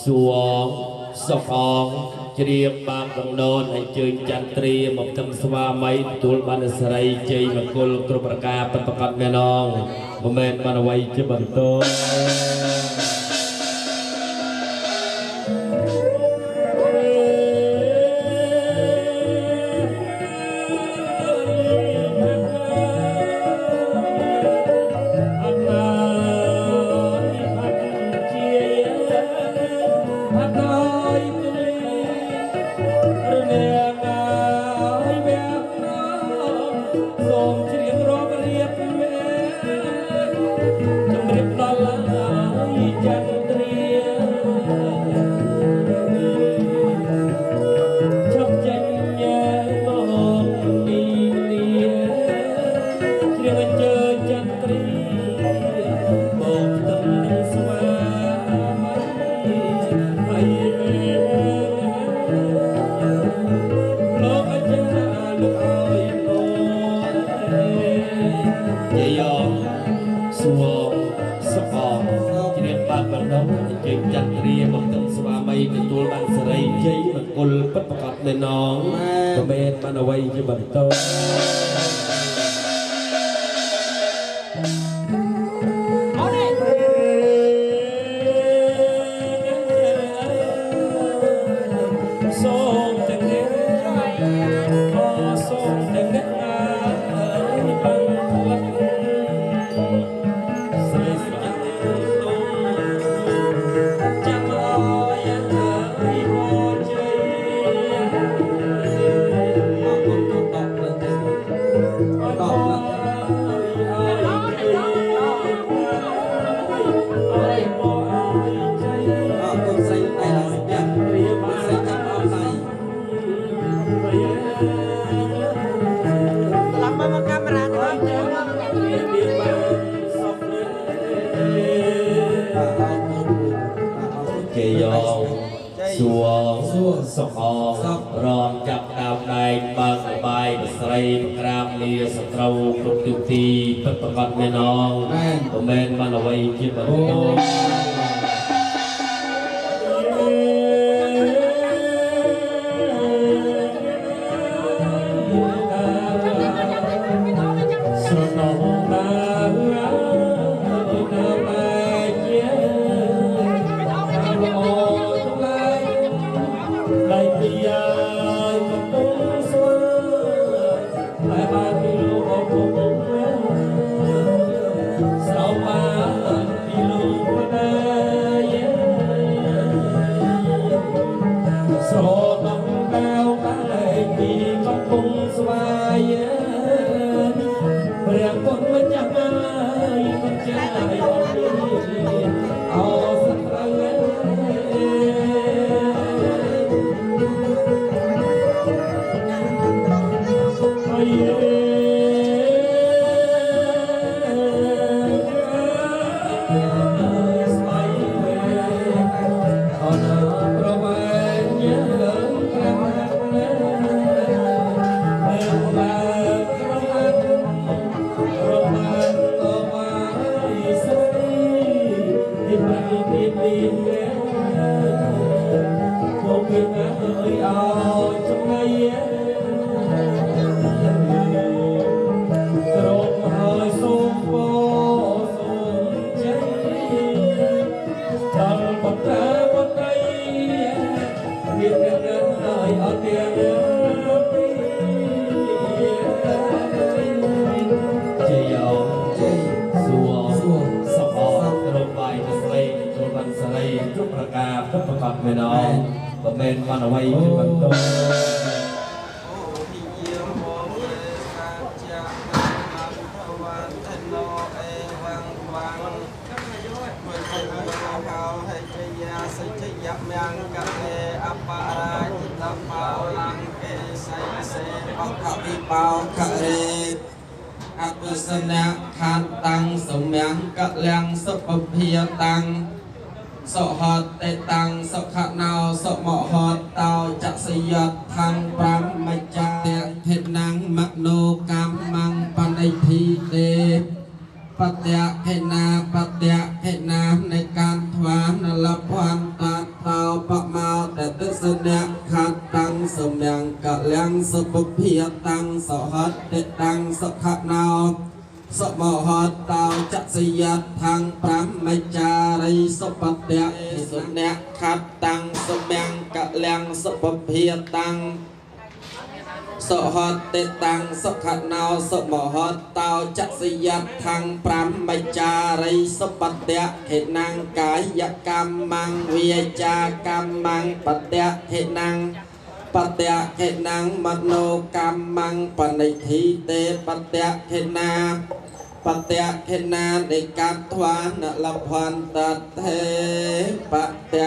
សួងសុខអងជ្រាបបានកំណត់ឲ្យជើញចន្ទ្រាមកទាំងស្វាមីទទួលបានសេរីជ័យមង្គលគ្រប់ប្រការពិតប្រាកដមែនងមិនមែនបានអ្វីជាបន្តទទួលបានសេរីជ័យមង្គលពិតប្រាកដមែនងមិនមែនបានអ្វីជាបន្តសួងសុខអងរំចាប់ដើមដៃបើកស្បាយស្រីក្រាបលាសត្រូវគ្រប់ទិសទីពិតប្រាកដមែនងមិនមែនបានអ្វីជាបន្តមែនអត់មិនមែនបានអ្វីជាបន្តអបសនៈខានតាំងសម្ញាំងកលាំងសុភភាតាំងសុហតតេតាំងសុខណោសុមហតតោចសយតថੰ5មច្ចាទិភេណាំងមនោកម្មੰបនិធិទេបត្យភេណាបត្យភេណានៃការថ្វានលភ័ន្តតោ สเนะขัดตังสมยังกะยังสปุเพียตังสหัตติตังสขะนาวสมหัตตาวจัสยัตทางพระมจารีสปเตะสเนะขัดตังสมยังกะยังสปุเพียตังสหัตติตังสขะนาวสมหัตตาวจัสยัตทางพระมจารีสปเตะเหนังกายกรรมังวิจากรรมังปเตะเหนังปเตะเหนังมโนกรรมังปณิธิเตปเตะเหนาปเตะเหนาในกัตวานละพันตเทปเตะ